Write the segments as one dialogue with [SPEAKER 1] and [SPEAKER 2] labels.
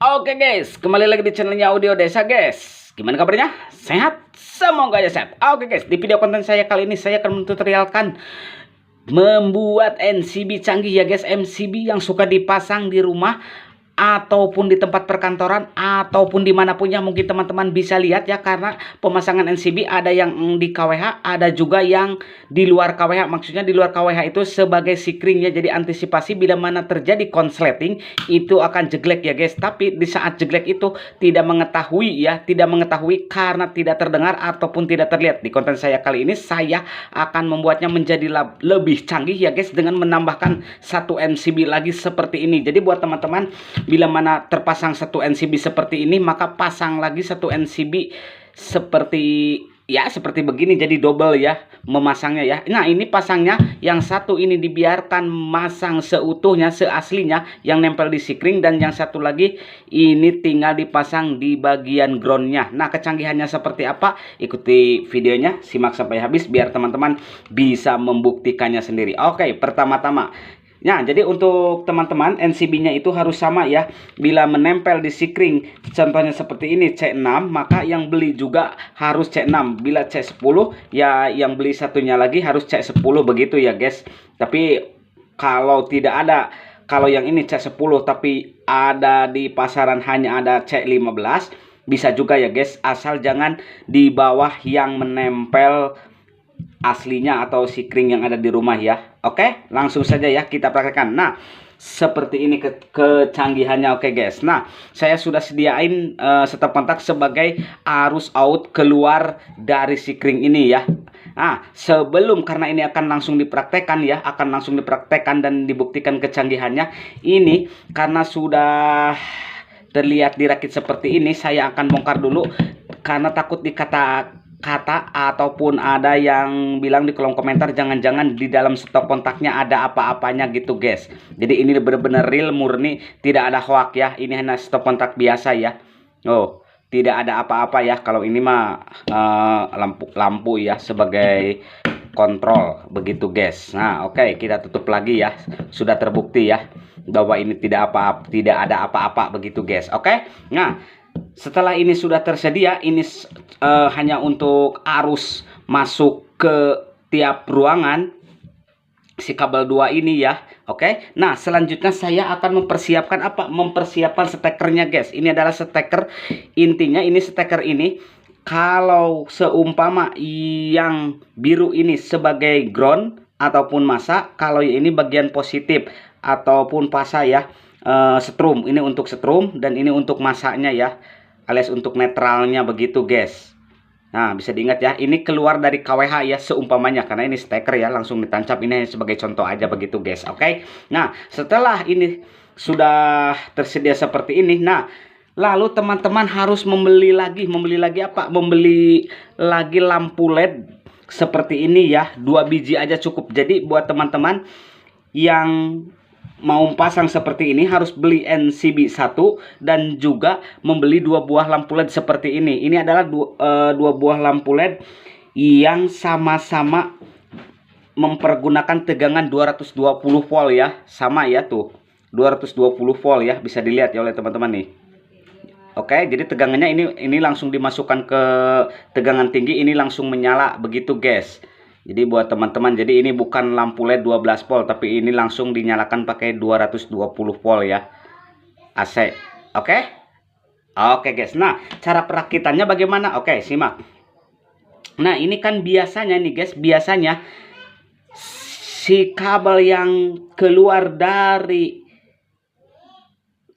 [SPEAKER 1] Oke guys, kembali lagi di channelnya Audio Desa guys. Gimana kabarnya? Sehat? Semoga aja sehat. Oke guys, di video konten saya kali ini saya akan mentutorialkan membuat NCB canggih ya guys. NCB yang suka dipasang di rumah ataupun di tempat perkantoran ataupun dimanapun ya, mungkin teman-teman bisa lihat ya, karena pemasangan NCB ada yang di KWH, ada juga yang di luar KWH. Maksudnya di luar KWH itu sebagai sikring ya, jadi antisipasi bila mana terjadi konsleting itu akan jeglek ya guys. Tapi di saat jeglek itu tidak mengetahui ya, tidak mengetahui karena tidak terdengar ataupun tidak terlihat. Di konten saya kali ini saya akan membuatnya menjadi lebih canggih ya guys, dengan menambahkan satu NCB lagi seperti ini. Jadi buat teman-teman, bila mana terpasang satu NCB seperti ini, maka pasang lagi satu NCB seperti begini, jadi double ya memasangnya ya. Nah, ini pasangnya yang satu ini dibiarkan masang seutuhnya, seaslinya yang nempel di sikring, dan yang satu lagi ini tinggal dipasang di bagian groundnya. Nah, kecanggihannya seperti apa? Ikuti videonya, simak sampai habis biar teman-teman bisa membuktikannya sendiri. Oke, pertama-tama, nah, jadi untuk teman-teman NCB-nya itu harus sama ya. Bila menempel di sikring, contohnya seperti ini C6, maka yang beli juga harus C6. Bila C10, ya yang beli satunya lagi harus C10 begitu ya guys. Tapi kalau tidak ada, kalau yang ini C10 tapi ada di pasaran hanya ada C15, bisa juga ya guys, asal jangan di bawah yang menempel aslinya atau sikring yang ada di rumah ya. Oke, langsung saja ya kita praktekkan. Nah, seperti ini kecanggihannya. Oke guys, nah saya sudah sediain stop kontak sebagai arus out keluar dari sikring ini ya. Nah, sebelum, karena ini akan langsung dipraktekkan ya, akan langsung dipraktekkan dan dibuktikan kecanggihannya. Ini karena sudah terlihat dirakit seperti ini, saya akan bongkar dulu karena takut dikata ataupun ada yang bilang di kolom komentar jangan-jangan di dalam stok kontaknya ada apa-apanya gitu guys. Jadi ini benar-benar real, murni, tidak ada hoax ya. Ini hanya stok kontak biasa ya. Oh, tidak ada apa-apa ya. Kalau ini mah lampu ya sebagai kontrol begitu guys. Nah, oke, kita tutup lagi ya. Sudah terbukti ya bahwa ini tidak ada apa-apa begitu guys. Oke. Nah, setelah ini sudah tersedia, ini hanya untuk arus masuk ke tiap ruangan si kabel 2 ini ya. Oke. Nah, selanjutnya saya akan mempersiapkan apa? Mempersiapkan stekernya guys. Ini adalah steker. Intinya ini steker ini, kalau seumpama yang biru ini sebagai ground ataupun masa, kalau ini bagian positif ataupun pasa ya. Setrum, ini untuk setrum dan ini untuk masanya ya, alias untuk netralnya begitu guys. Nah, bisa diingat ya, ini keluar dari KWH ya seumpamanya, karena ini steker ya, langsung ditancap. Ini sebagai contoh aja begitu guys. Oke. Nah, setelah ini sudah tersedia seperti ini, nah lalu teman-teman harus membeli lagi apa? Membeli lagi lampu LED seperti ini ya, 2 biji aja cukup. Jadi buat teman-teman yang mau pasang seperti ini harus beli NCB 1 dan juga membeli 2 buah lampu LED seperti ini. Ini adalah 2 buah lampu LED yang sama-sama mempergunakan tegangan 220 volt ya. Sama ya tuh, 220 volt ya, bisa dilihat ya oleh teman-teman nih. Oke, jadi tegangannya ini langsung dimasukkan ke tegangan tinggi, ini langsung menyala begitu guys. Jadi buat teman-teman, jadi ini bukan lampu LED 12 volt, tapi ini langsung dinyalakan pakai 220 volt ya, AC. Oke? Oke guys, nah cara perakitannya bagaimana? Oke, simak. Nah, ini kan biasanya nih guys, biasanya si kabel yang keluar dari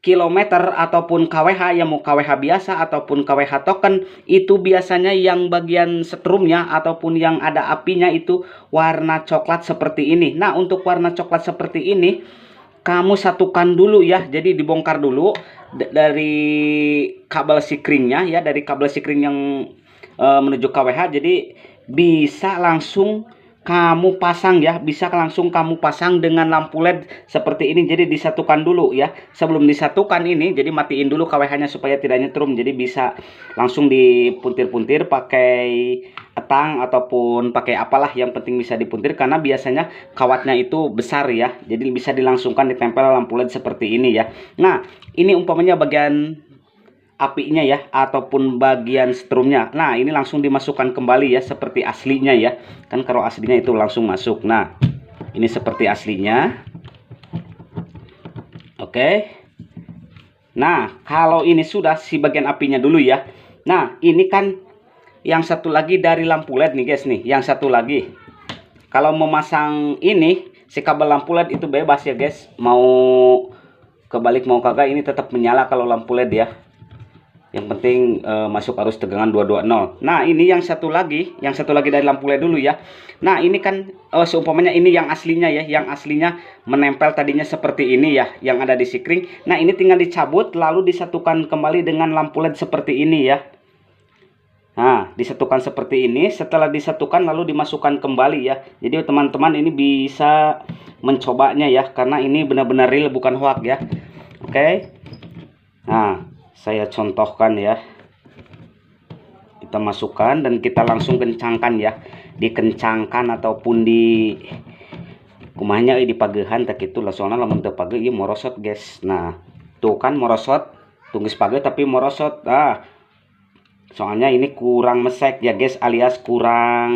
[SPEAKER 1] kilometer ataupun KWH, yang mau KWH biasa ataupun KWH token, itu biasanya yang bagian setrumnya ataupun yang ada apinya itu warna coklat seperti ini. Nah, untuk warna coklat seperti ini kamu satukan dulu ya. Jadi dibongkar dulu dari kabel sikringnya ya, dari kabel sikring yang menuju KWH. Jadi bisa langsung kamu pasang ya, bisa langsung kamu pasang dengan lampu LED seperti ini. Jadi disatukan dulu ya. Sebelum disatukan ini, jadi matiin dulu KWH-nya supaya tidak nyetrum. Jadi bisa langsung dipuntir-puntir pakai etang ataupun pakai apalah, yang penting bisa dipuntir karena biasanya kawatnya itu besar ya. Jadi bisa dilangsungkan ditempel lampu LED seperti ini ya. Nah, ini umpamanya bagian apinya ya, ataupun bagian strumnya. Nah, ini langsung dimasukkan kembali ya seperti aslinya ya. Kan kalau aslinya itu langsung masuk. Nah, ini seperti aslinya. Oke. Nah, kalau ini sudah si bagian apinya dulu ya. Nah, ini kan yang satu lagi dari lampu LED nih guys nih. Yang satu lagi. Kalau memasang ini si kabel lampu LED itu bebas ya guys. Mau kebalik mau kagak ini tetap menyala kalau lampu LED ya. Yang penting masuk arus tegangan 220. Nah, ini yang satu lagi dari lampu LED dulu ya. Nah, ini kan seumpamanya ini yang aslinya ya, yang aslinya menempel tadinya seperti ini ya, yang ada di sikring. Nah, ini tinggal dicabut lalu disatukan kembali dengan lampu LED seperti ini ya. Nah, disatukan seperti ini. Setelah disatukan lalu dimasukkan kembali ya. Jadi teman-teman ini bisa mencobanya ya, karena ini benar-benar real bukan hoax ya. Oke. Nah, saya contohkan ya. Kita masukkan dan kita langsung kencangkan ya. Dikencangkan ataupun di kumahnya di pagehan tak itu lah, soalnya lamun teu page ieu morosot guys. Nah, tuh kan morosot, tunggis page tapi morosot. Nah, soalnya ini kurang mesek ya guys, alias kurang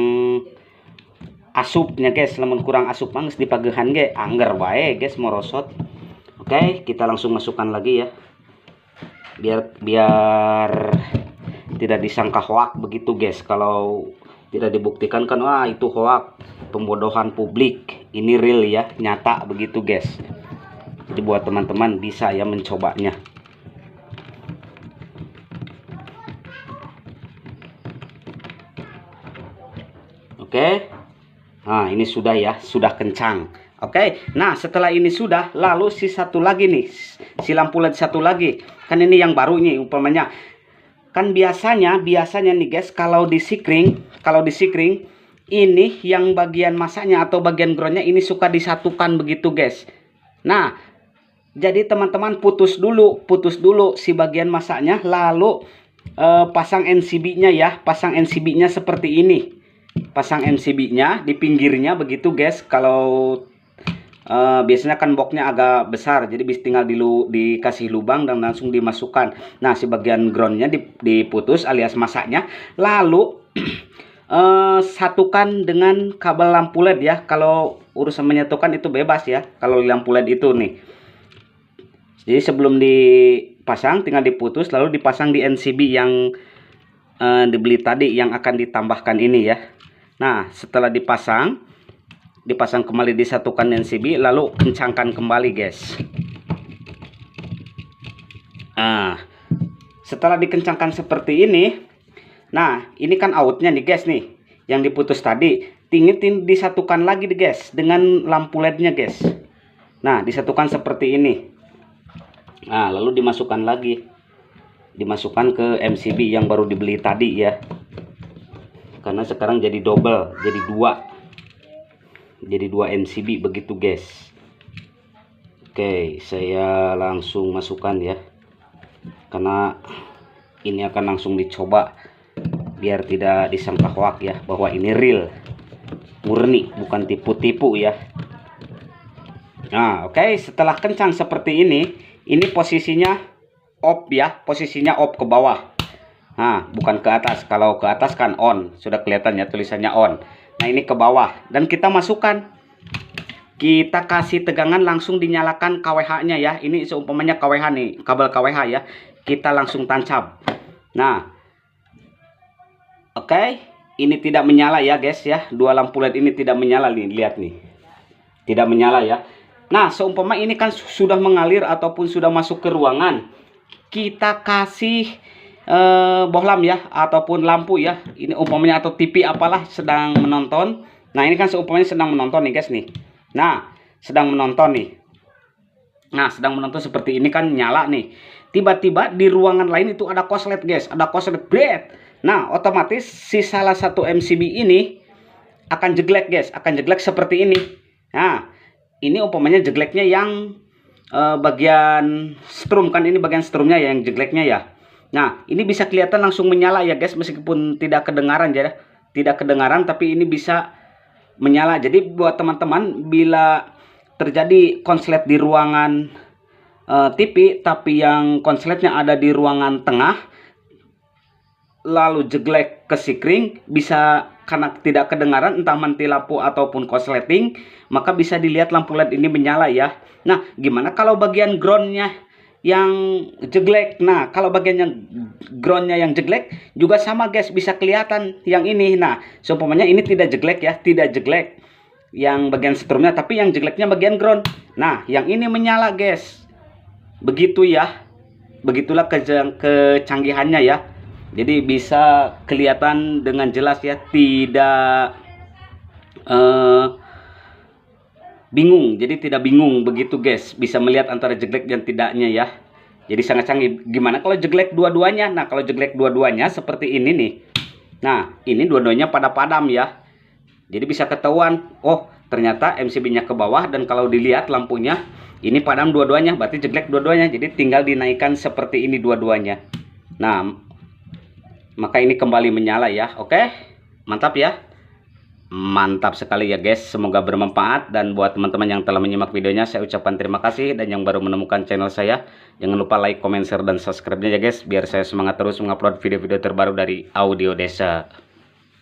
[SPEAKER 1] asupnya guys. Lamun kurang asup mah geus di pagehan ge angger wae guys morosot. Oke, kita langsung masukkan lagi ya. Biar tidak disangka hoak begitu guys. Kalau tidak dibuktikan kan wah itu hoak, pembodohan publik. Ini real ya, nyata begitu guys. Jadi buat teman-teman bisa ya mencobanya. Oke. Nah, ini sudah ya, sudah kencang. Oke. Nah, setelah ini sudah, lalu si satu lagi nih, si lampu LED satu lagi. Kan ini yang baru nih umpamanya. Kan biasanya nih guys, kalau di sikring ini yang bagian masaknya atau bagian groundnya ini suka disatukan begitu guys. Nah, jadi teman-teman putus dulu si bagian masaknya, lalu pasang NCB-nya ya, pasang NCB-nya seperti ini. Pasang NCB-nya di pinggirnya begitu guys. Kalau biasanya kan boxnya agak besar, jadi bisa tinggal dikasih lubang dan langsung dimasukkan. Nah, si bagian groundnya diputus alias masaknya, lalu satukan dengan kabel lampu LED ya. Kalau urusan menyatukan itu bebas ya, kalau lampu LED itu nih. Jadi sebelum dipasang tinggal diputus lalu dipasang di NCB yang dibeli tadi yang akan ditambahkan ini ya. Nah, setelah dipasang kembali, disatukan NCB lalu kencangkan kembali guys. Nah, setelah dikencangkan seperti ini, nah ini kan outnya nih guys nih, yang diputus tadi tinggal disatukan lagi nih guys dengan lampu LED-nya guys. Nah, disatukan seperti ini. Nah, lalu dimasukkan ke MCB yang baru dibeli tadi ya, karena sekarang jadi double, jadi dua NCB begitu guys. Oke, saya langsung masukkan ya, karena ini akan langsung dicoba biar tidak disangka hoax ya, bahwa ini real murni bukan tipu-tipu ya. Nah, oke, setelah kencang seperti ini posisinya off ya, posisinya off ke bawah. Nah, bukan ke atas. Kalau ke atas kan on, sudah kelihatan ya tulisannya on. Nah, ini ke bawah dan kita masukkan, kita kasih tegangan langsung dinyalakan KWH-nya ya. Ini seumpamanya KWH nih, kabel KWH ya, kita langsung tancap. Nah, oke, ini tidak menyala ya guys ya, dua lampu LED ini tidak menyala nih, lihat nih, tidak menyala ya. Nah, seumpama ini kan sudah mengalir ataupun sudah masuk ke ruangan, kita kasih bohlam ya, ataupun lampu ya, ini umpamanya atau TV apalah sedang menonton. Nah, ini kan seumpamanya sedang menonton nih guys nih. Nah, sedang menonton nih. Nah, sedang menonton seperti ini kan nyala nih. Tiba-tiba di ruangan lain itu ada korslet guys, ada korslet bed. Nah, otomatis si salah satu MCB ini akan jeglek guys, akan jeglek seperti ini. Nah, ini umpamanya jegleknya yang bagian strum, kan ini bagian strumnya ya yang jegleknya ya. Nah, ini bisa kelihatan langsung menyala ya guys, meskipun tidak kedengaran ya. Tidak kedengaran tapi ini bisa menyala. Jadi buat teman-teman, bila terjadi konslet di ruangan TV tapi yang konsletnya ada di ruangan tengah, lalu jeglek ke sikring, bisa karena tidak kedengaran entah mati lampu ataupun korsleting, maka bisa dilihat lampu LED ini menyala ya. Nah, gimana kalau bagian groundnya yang jeglek? Nah, kalau bagian yang groundnya yang jeglek juga sama guys, bisa kelihatan yang ini. Nah, seumpamanya ini tidak jeglek ya, tidak jeglek yang bagian strumnya, tapi yang jegleknya bagian ground. Nah, yang ini menyala guys. Begitu ya. Begitulah kecanggihannya ya. Jadi bisa kelihatan dengan jelas ya, tidak bingung. Jadi tidak bingung begitu guys, bisa melihat antara jeglek dan tidaknya ya. Jadi sangat canggih. Gimana kalau jeglek dua-duanya? Nah, kalau jeglek dua-duanya seperti ini nih. Nah, ini dua-duanya pada padam ya. Jadi bisa ketahuan, oh ternyata MCB-nya ke bawah, dan kalau dilihat lampunya ini padam dua-duanya, berarti jeglek dua-duanya. Jadi tinggal dinaikkan seperti ini dua-duanya. Nah, maka ini kembali menyala ya. Oke, mantap ya. Mantap sekali ya guys, semoga bermanfaat. Dan buat teman-teman yang telah menyimak videonya, saya ucapkan terima kasih. Dan yang baru menemukan channel saya, jangan lupa like, comment, share, dan subscribe-nya ya guys, biar saya semangat terus mengupload video-video terbaru dari Audio Desa.